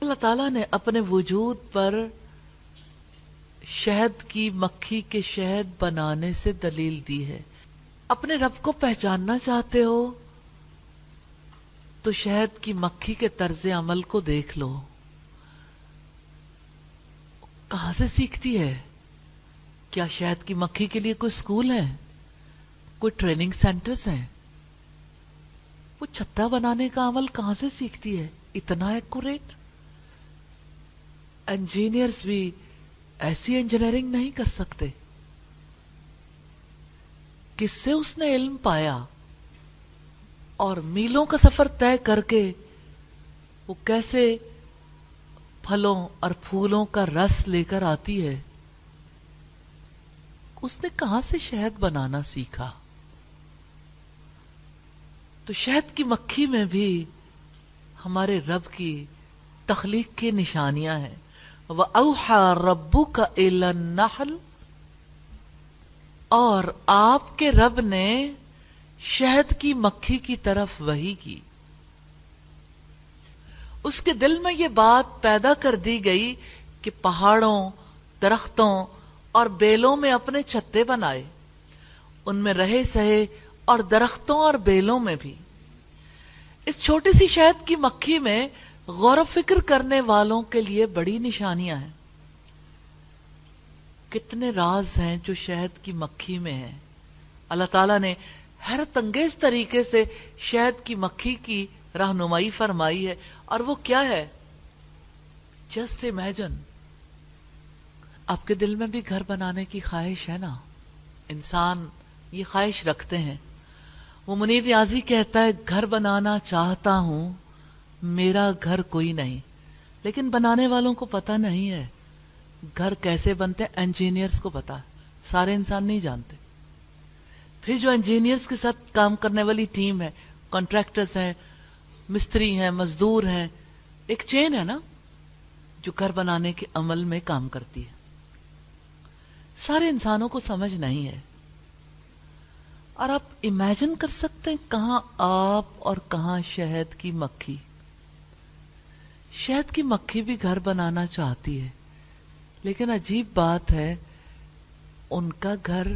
اللہ تعالیٰ نے اپنے وجود پر شہد کی مکھی کے شہد بنانے سے دلیل دی ہے. اپنے رب کو پہچاننا چاہتے ہو تو شہد کی مکھی کے طرز عمل کو دیکھ لو. کہاں سے سیکھتی ہے؟ کیا شہد کی مکھی کے لیے کوئی اسکول ہے؟ کوئی ٹریننگ سینٹرز ہیں؟ وہ چھتا بنانے کا عمل کہاں سے سیکھتی ہے اتنا ایکوریٹ؟ انجینئرز بھی ایسی انجینئرنگ نہیں کر سکتے. کس سے اس نے علم پایا؟ اور میلوں کا سفر طے کر کے وہ کیسے پھلوں اور پھولوں کا رس لے کر آتی ہے؟ اس نے کہاں سے شہد بنانا سیکھا؟ تو شہد کی مکھی میں بھی ہمارے رب کی تخلیق کی نشانیاں ہیں. وَأَوْحَى رَبُّكَ إِلَى النَّحْلِ، اور آپ کے رب نے شہد کی مکھی کی طرف وحی کی. اس کے دل میں یہ بات پیدا کر دی گئی کہ پہاڑوں، درختوں اور بیلوں میں اپنے چھتے بنائے، ان میں رہے سہے، اور درختوں اور بیلوں میں بھی. اس چھوٹی سی شہد کی مکھی میں غور و فکر کرنے والوں کے لیے بڑی نشانیاں ہیں. کتنے راز ہیں جو شہد کی مکھی میں ہیں. اللہ تعالیٰ نے حیرت انگیز طریقے سے شہد کی مکھی کی رہنمائی فرمائی ہے. اور وہ کیا ہے؟ Just imagine. آپ کے دل میں بھی گھر بنانے کی خواہش ہے نا؟ انسان یہ خواہش رکھتے ہیں. وہ منیر نیازی کہتا ہے گھر بنانا چاہتا ہوں، میرا گھر کوئی نہیں. لیکن بنانے والوں کو پتہ نہیں ہے گھر کیسے بنتے. انجینئرز کو پتا، سارے انسان نہیں جانتے. پھر جو انجینئرز کے ساتھ کام کرنے والی ٹیم ہے، کانٹریکٹرز ہیں، مستری ہیں، مزدور ہیں، ایک چین ہے نا جو گھر بنانے کے عمل میں کام کرتی ہے. سارے انسانوں کو سمجھ نہیں ہے. اور آپ امیجن کر سکتے ہیں کہاں آپ اور کہاں شہد کی مکھی. شہد کی مکھی بھی گھر بنانا چاہتی ہے، لیکن عجیب بات ہے ان کا گھر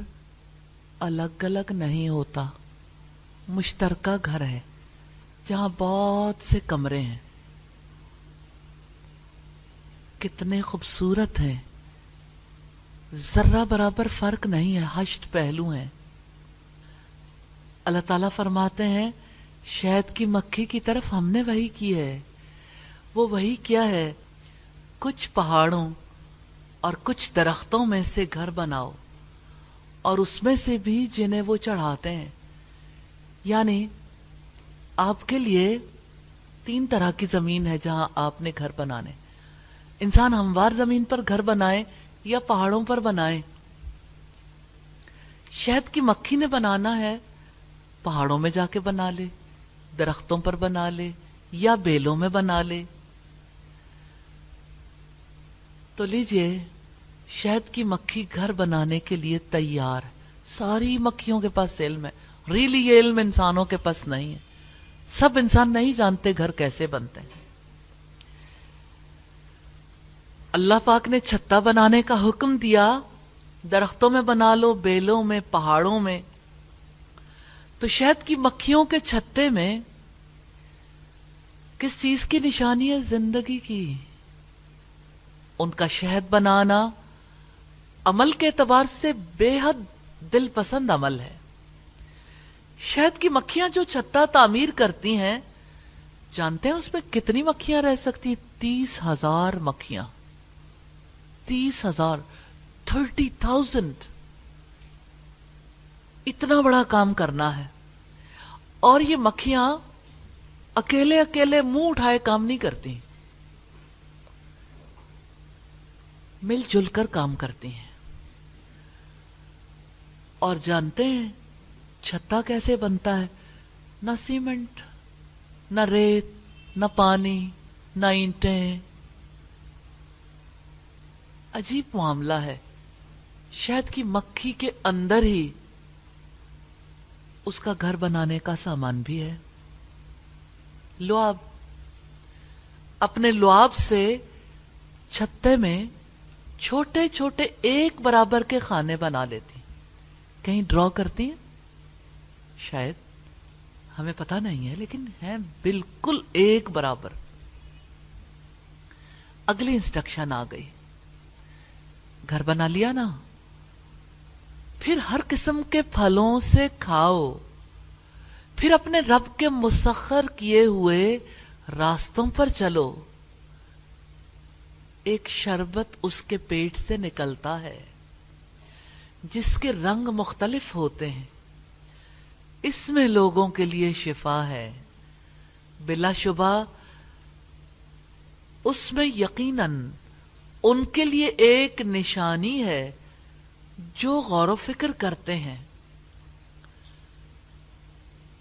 الگ الگ نہیں ہوتا، مشترکہ گھر ہے جہاں بہت سے کمرے ہیں. کتنے خوبصورت ہیں، ذرہ برابر فرق نہیں ہے، ہشت پہلو ہیں. اللہ تعالیٰ فرماتے ہیں شہد کی مکھی کی طرف ہم نے وحی کی ہے. وہ وحی کیا ہے؟ کچھ پہاڑوں اور کچھ درختوں میں سے گھر بناؤ، اور اس میں سے بھی جنہیں وہ چڑھاتے ہیں. یعنی آپ کے لیے 3 طرح کی زمین ہے جہاں آپ نے گھر بنانے. انسان ہموار زمین پر گھر بنائے یا پہاڑوں پر بنائے. شہد کی مکھی نے بنانا ہے، پہاڑوں میں جا کے بنا لے، درختوں پر بنا لے یا بیلوں میں بنا لے. تو لیجئے شہد کی مکھی گھر بنانے کے لیے تیار. ساری مکھیوں کے پاس علم ہے. ریلی یہ علم انسانوں کے پاس نہیں ہے. سب انسان نہیں جانتے گھر کیسے بنتے ہیں. اللہ پاک نے چھتا بنانے کا حکم دیا، درختوں میں بنا لو، بیلوں میں، پہاڑوں میں. تو شہد کی مکھیوں کے چھتے میں کس چیز کی نشانی ہے؟ زندگی کی. ان کا شہد بنانا عمل کے اعتبار سے بے حد دل پسند عمل ہے. شہد کی مکھیاں جو چھتا تعمیر کرتی ہیں، جانتے ہیں اس پہ کتنی مکھیاں رہ سکتی؟ 30,000 مکھیاں. 30,000، 30,000. اتنا بڑا کام کرنا ہے. اور یہ مکھیاں اکیلے اکیلے منہ اٹھائے کام نہیں کرتی، مل جل کر کام کرتی ہیں. اور جانتے ہیں چھتا کیسے بنتا ہے؟ نہ سیمنٹ، نہ ریت، نہ پانی، نہ اینٹیں. عجیب معاملہ ہے. شہد کی مکھی کے اندر ہی اس کا گھر بنانے کا سامان بھی ہے. لو اپنے لعاب سے چھتے میں چھوٹے چھوٹے ایک برابر کے خانے بنا لیتی. کہیں ڈرا کرتی ہیں؟ شاید، ہمیں پتہ نہیں ہے، لیکن ہیں بالکل ایک برابر. اگلی انسٹرکشن آ گئی، گھر بنا لیا نا، پھر ہر قسم کے پھلوں سے کھاؤ، پھر اپنے رب کے مسخر کیے ہوئے راستوں پر چلو. ایک شربت اس کے پیٹ سے نکلتا ہے جس کے رنگ مختلف ہوتے ہیں، اس میں لوگوں کے لیے شفا ہے. بلا شبہ اس میں یقیناً ان کے لیے ایک نشانی ہے جو غور و فکر کرتے ہیں.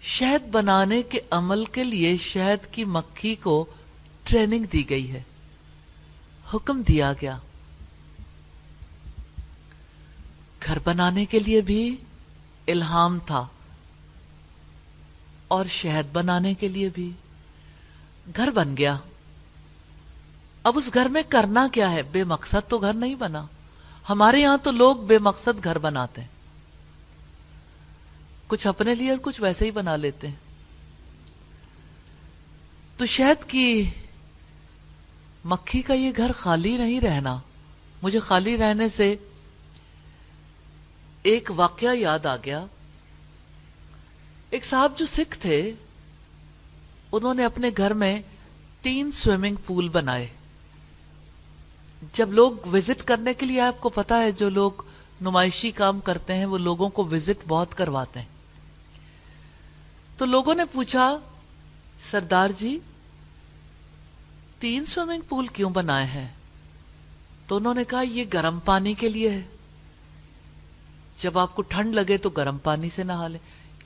شہد بنانے کے عمل کے لیے شہد کی مکھی کو ٹریننگ دی گئی ہے، حکم دیا گیا. گھر بنانے کے لیے بھی الہام تھا، اور شہد بنانے کے لیے بھی. گھر بن گیا. اب اس گھر میں کرنا کیا ہے؟ بے مقصد تو گھر نہیں بنا. ہمارے یہاں تو لوگ بے مقصد گھر بناتے ہیں، کچھ اپنے لیے اور کچھ ویسے ہی بنا لیتے ہیں. تو شہد کی مکھی کا یہ گھر خالی نہیں رہنا. مجھے خالی رہنے سے ایک واقعہ یاد آ گیا. ایک صاحب جو سکھ تھے، انہوں نے اپنے گھر میں 3 سوئمنگ پول بنائے. جب لوگ وزٹ کرنے کے لیے، آپ کو پتا ہے جو لوگ نمائشی کام کرتے ہیں وہ لوگوں کو وزٹ بہت کرواتے ہیں. تو لوگوں نے پوچھا، سردار جی 3 سوئمنگ پول کیوں بنائے ہیں؟ تو انہوں نے کہا یہ گرم پانی کے لیے ہے، جب آپ کو ٹھنڈ لگے تو گرم پانی سے نہا لیں.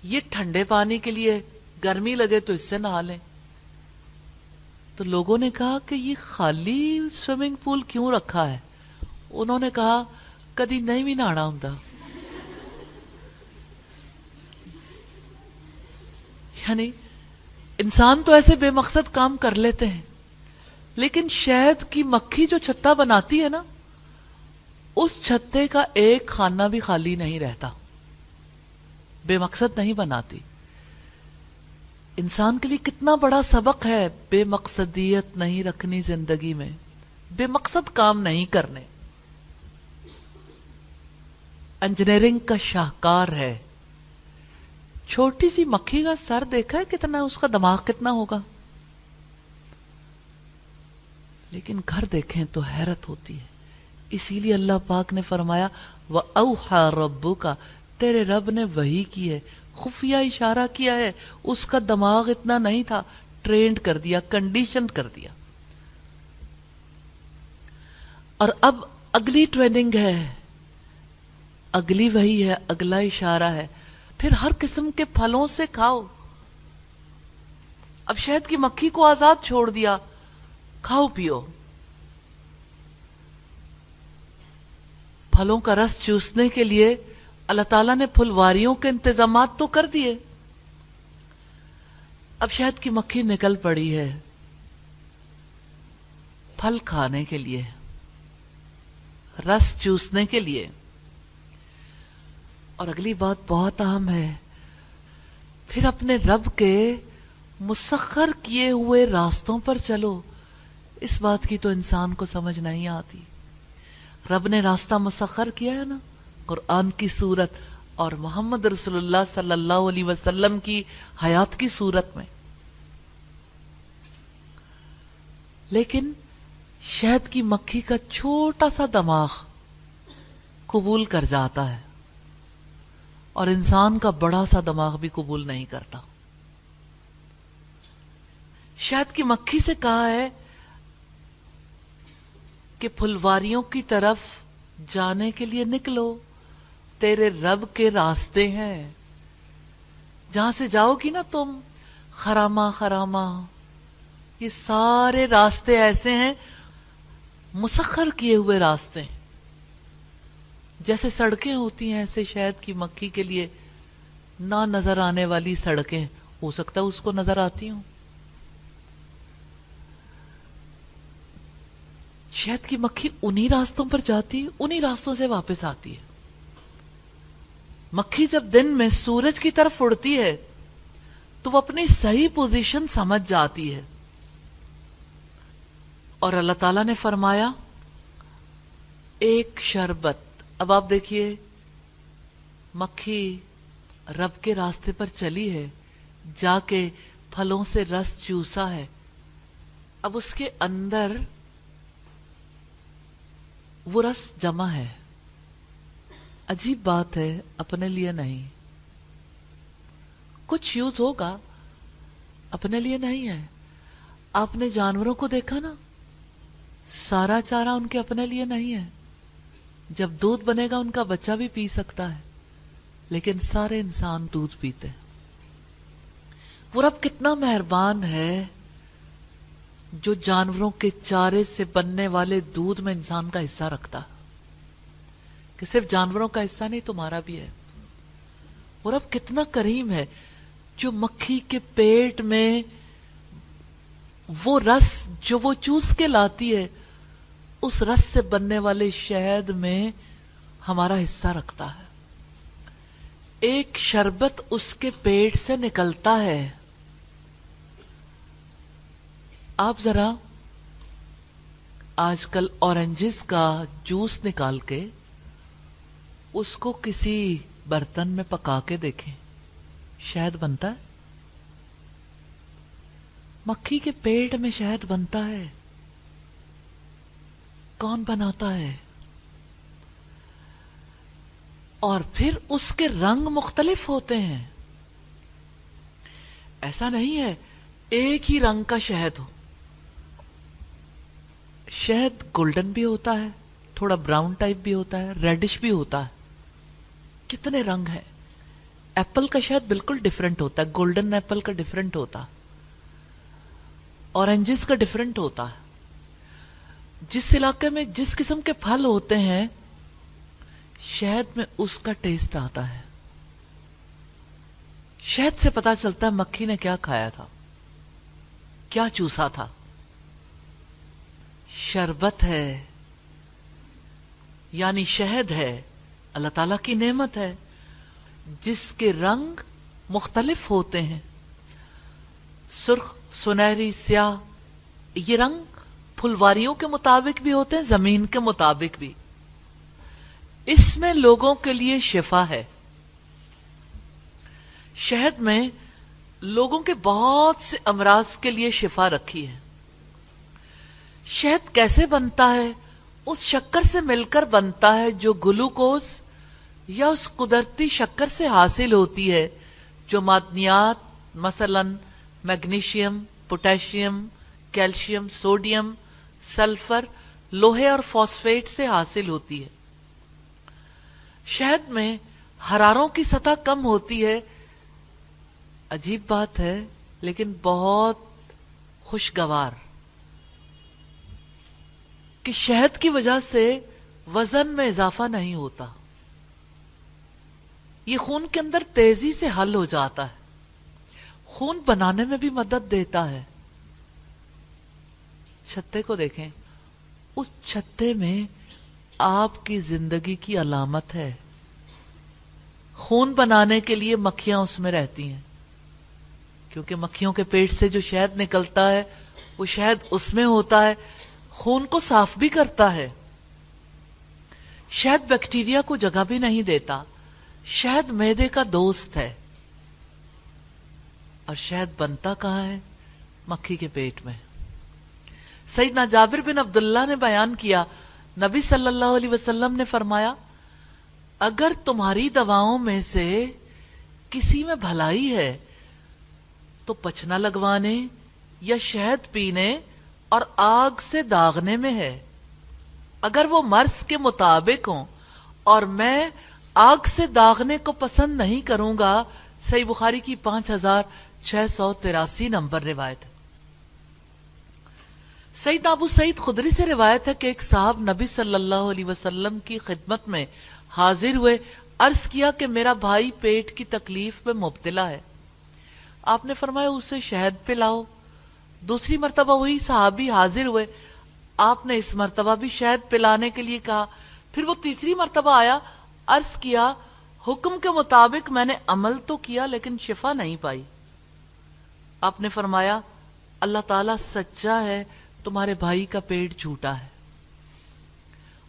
یہ ٹھنڈے پانی کے لیے، گرمی لگے تو اس سے نہا لیں. تو لوگوں نے کہا کہ یہ خالی سوئمنگ پول کیوں رکھا ہے؟ انہوں نے کہا کدی نہیں بھی نہانا ہوندا. یعنی انسان تو ایسے بے مقصد کام کر لیتے ہیں، لیکن شہد کی مکھی جو چھتا بناتی ہے نا، اس چھتے کا ایک خانہ بھی خالی نہیں رہتا. بے مقصد نہیں بناتی. انسان کے لیے کتنا بڑا سبق ہے بے مقصدیت نہیں رکھنی زندگی میں، بے مقصد کام نہیں کرنے. انجینئرنگ کا شاہکار ہے. چھوٹی سی مکھی کا سر دیکھا ہے کتنا، اس کا دماغ کتنا ہوگا، لیکن گھر دیکھیں تو حیرت ہوتی ہے. اسی لیے اللہ پاک نے فرمایا وَأَوْحَى رَبُّكَ، تیرے رب نے وحی کی ہے، خفیہ اشارہ کیا ہے. اس کا دماغ اتنا نہیں تھا، ٹرینڈ کر دیا، کنڈیشن کر دیا. اور اب اگلی ٹریننگ ہے، اگلی وحی ہے، اگلا اشارہ ہے. پھر ہر قسم کے پھلوں سے کھاؤ. اب شہد کی مکھی کو آزاد چھوڑ دیا، کھاؤ پیو. پھلوں کا رس چوسنے کے لیے اللہ تعالیٰ نے پھلواریوں کے انتظامات تو کر دیے. اب شہد کی مکھی نکل پڑی ہے پھل کھانے کے لیے، رس چوسنے کے لیے. اور اگلی بات بہت اہم ہے، پھر اپنے رب کے مسخر کیے ہوئے راستوں پر چلو. اس بات کی تو انسان کو سمجھ نہیں آتی. رب نے راستہ مسخر کیا ہے نا، قرآن کی صورت اور محمد رسول اللہ صلی اللہ علیہ وسلم کی حیات کی صورت میں. لیکن شہد کی مکھی کا چھوٹا سا دماغ قبول کر جاتا ہے، اور انسان کا بڑا سا دماغ بھی قبول نہیں کرتا. شہد کی مکھی سے کہا ہے کہ پھلواریوں کی طرف جانے کے لیے نکلو، تیرے رب کے راستے ہیں. جہاں سے جاؤ گی نا تم، خرامہ خرامہ، یہ سارے راستے ایسے ہیں مسخر کیے ہوئے راستے ہیں. جیسے سڑکیں ہوتی ہیں ایسے شہد کی مکھی کے لیے نہ نظر آنے والی سڑکیں، ہو سکتا ہے اس کو نظر آتی ہوں. شہد کی مکھی انہی راستوں پر جاتی ہے، انہی راستوں سے واپس آتی ہے. مکھی جب دن میں سورج کی طرف اڑتی ہے تو وہ اپنی صحیح پوزیشن سمجھ جاتی ہے. اور اللہ تعالیٰ نے فرمایا ایک شربت. اب آپ دیکھیے مکھی رب کے راستے پر چلی ہے، جا کے پھلوں سے رس چوسا ہے. اب اس کے اندر وہ رس جمع ہے. عجیب بات ہے، اپنے لیے نہیں. کچھ یوز ہوگا، اپنے لیے نہیں ہے. آپ نے جانوروں کو دیکھا نا، سارا چارہ ان کے اپنے لیے نہیں ہے. جب دودھ بنے گا ان کا بچہ بھی پی سکتا ہے، لیکن سارے انسان دودھ پیتے. وہ رب کتنا مہربان ہے جو جانوروں کے چارے سے بننے والے دودھ میں انسان کا حصہ رکھتا، کہ صرف جانوروں کا حصہ نہیں تمہارا بھی ہے. وہ رب کتنا کریم ہے جو مکھی کے پیٹ میں وہ رس جو وہ چوس کے لاتی ہے، اس رس سے بننے والے شہد میں ہمارا حصہ رکھتا ہے. ایک شربت اس کے پیٹ سے نکلتا ہے. آپ ذرا آج کل اورنجز کا جوس نکال کے اس کو کسی برتن میں پکا کے دیکھیں، شہد بنتا ہے. مکھی کے پیٹ میں شہد بنتا ہے. کون بناتا ہے؟ اور پھر اس کے رنگ مختلف ہوتے ہیں. ایسا نہیں ہے ایک ہی رنگ کا شہد ہو. شہد گولڈن بھی ہوتا ہے، تھوڑا براؤن ٹائپ بھی ہوتا ہے، ریڈش بھی ہوتا ہے. کتنے رنگ ہیں. ایپل کا شہد بالکل ڈیفرنٹ ہوتا ہے، گولڈن ایپل کا ڈیفرنٹ ہوتا، اورنجز کا ڈیفرنٹ ہوتا ہے. جس علاقے میں جس قسم کے پھل ہوتے ہیں شہد میں اس کا ٹیسٹ آتا ہے. شہد سے پتا چلتا ہے مکھی نے کیا کھایا تھا، کیا چوسا تھا. شربت ہے یعنی شہد ہے، اللہ تعالیٰ کی نعمت ہے جس کے رنگ مختلف ہوتے ہیں. سرخ، سنہری، سیاہ. یہ رنگ پھلواریوں کے مطابق بھی ہوتے ہیں، زمین کے مطابق بھی. اس میں لوگوں کے لیے شفا ہے. شہد میں لوگوں کے بہت سے امراض کے لیے شفا رکھی ہے. شہد کیسے بنتا ہے؟ اس شکر سے مل کر بنتا ہے جو گلوکوز یا اس قدرتی شکر سے حاصل ہوتی ہے جو معدنیات مثلا magnesium, potassium, calcium, sodium, sulphur, لوہے اور فاسفیٹ سے حاصل ہوتی ہے. شہد میں حراروں کی سطح کم ہوتی ہے. عجیب بات ہے لیکن بہت خوشگوار کہ شہد کی وجہ سے وزن میں اضافہ نہیں ہوتا. یہ خون کے اندر تیزی سے حل ہو جاتا ہے، خون بنانے میں بھی مدد دیتا ہے. چھتے کو دیکھیں، اس چھتے میں آپ کی زندگی کی علامت ہے. خون بنانے کے لیے مکھیاں اس میں رہتی ہیں، کیونکہ مکھیوں کے پیٹ سے جو شہد نکلتا ہے وہ شہد اس میں ہوتا ہے. خون کو صاف بھی کرتا ہے. شہد بیکٹیریا کو جگہ بھی نہیں دیتا. شہد معدے کا دوست ہے. اور شہد بنتا کہاں ہے؟ مکھی کے پیٹ میں. سیدنا جابر بن عبداللہ نے بیان کیا، نبی صلی اللہ علیہ وسلم نے فرمایا اگر تمہاری دواؤں میں سے کسی میں بھلائی ہے تو پچھنا لگوانے یا شہد پینے اور آگ سے داغنے میں ہے. اگر وہ مرض کے مطابق ہوں اور میں آگ سے داغنے کو پسند نہیں کروں گا. صحیح بخاری کی 5683 نمبر روایت ہے. سیدنا ابو سعید خدری سے روایت ہے کہ ایک صاحب نبی صلی اللہ علیہ وسلم کی خدمت میں حاضر ہوئے. عرض کیا کہ میرا بھائی پیٹ کی تکلیف میں مبتلا ہے. آپ نے فرمایا اسے شہد پلاؤ. دوسری مرتبہ وہی صحابی حاضر ہوئے. آپ نے اس مرتبہ بھی شہد پلانے کے لیے کہا. پھر وہ تیسری مرتبہ آیا, عرض کیا حکم کے مطابق میں نے عمل تو کیا لیکن شفا نہیں پائی. آپ نے فرمایا اللہ تعالیٰ سچا ہے, تمہارے بھائی کا پیٹ جھوٹا ہے,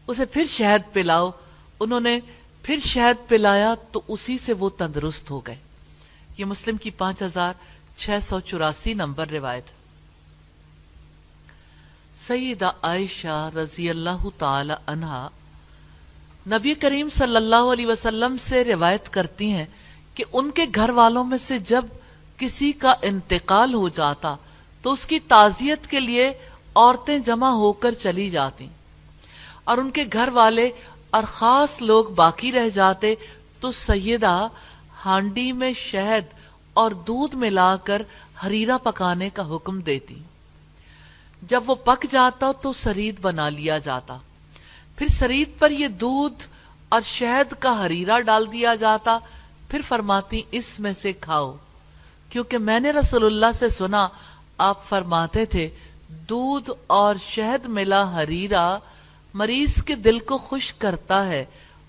اسے پھر شہد پلاؤ. انہوں نے پھر شہد پلایا تو اسی سے وہ تندرست ہو گئے. یہ مسلم کی 5684 نمبر روایت. سیدہ عائشہ رضی اللہ تعالی عنہا نبی کریم صلی اللہ علیہ وسلم سے روایت کرتی ہیں کہ ان کے گھر والوں میں سے جب کسی کا انتقال ہو جاتا تو اس کی تعزیت کے لیے عورتیں جمع ہو کر چلی جاتی, اور ان کے گھر والے اور خاص لوگ باقی رہ جاتے تو سیدہ ہانڈی میں شہد اور دودھ ملا کر حریرہ پکانے کا حکم دیتی. جب وہ پک جاتا تو سرید بنا لیا جاتا, پھر سرید پر یہ دودھ اور شہد کا حریرہ ڈال دیا جاتا. پھر فرماتی اس میں سے کھاؤ, کیونکہ میں نے رسول اللہ سے سنا آپ فرماتے تھے دودھ اور شہد ملا حریرہ مریض کے دل کو خوش کرتا ہے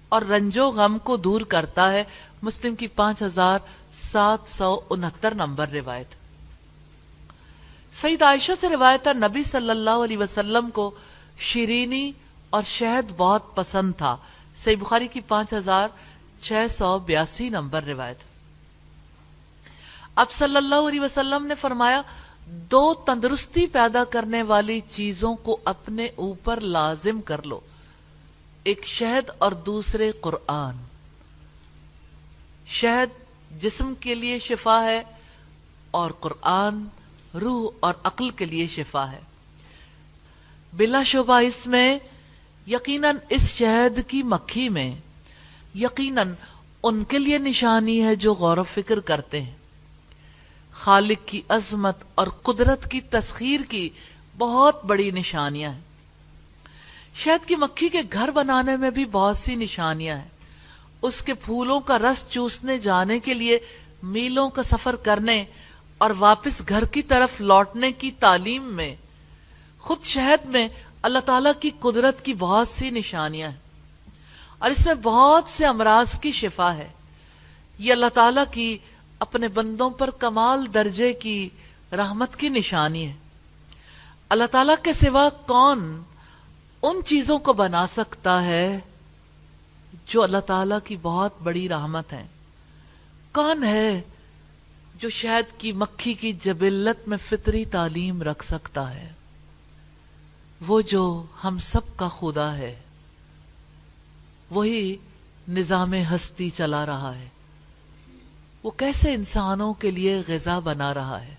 اور رنج و غم کو دور کرتا ہے. مسلم کی 5769 نمبر روایت. سید عائشہ سے روایت ہے نبی صلی اللہ علیہ وسلم کو شیرینی اور شہد بہت پسند تھا. صحیح بخاری کی 5682 نمبر روایت. اب صلی اللہ علیہ وسلم نے فرمایا دو تندرستی پیدا کرنے والی چیزوں کو اپنے اوپر لازم کر لو, ایک شہد اور دوسرے قرآن. شہد جسم کے لیے شفا ہے اور قرآن روح اور عقل کے لیے شفا ہے. بلا شبہ اس میں یقیناً اس شہد کی مکھی میں یقیناً ان کے لیے نشانی ہے جو غور و فکر کرتے ہیں. خالق کی عظمت اور قدرت کی تسخیر کی بہت بڑی نشانیاں ہیں. شہد کی مکھی کے گھر بنانے میں بھی بہت سی نشانیاں ہیں. اس کے پھولوں کا رس چوسنے جانے کے لیے میلوں کا سفر کرنے اور واپس گھر کی طرف لوٹنے کی تعلیم میں خود شہد میں اللہ تعالیٰ کی قدرت کی بہت سی نشانیاں ہیں, اور اس میں بہت سے امراض کی شفا ہے. یہ اللہ تعالیٰ کی اپنے بندوں پر کمال درجے کی رحمت کی نشانی ہے. اللہ تعالیٰ کے سوا کون ان چیزوں کو بنا سکتا ہے جو اللہ تعالیٰ کی بہت بڑی رحمت ہیں؟ کون ہے جو شہد کی مکھی کی جبلت میں فطری تعلیم رکھ سکتا ہے؟ وہ جو ہم سب کا خدا ہے, وہی نظام ہستی چلا رہا ہے. وہ کیسے انسانوں کے لیے غذا بنا رہا ہے,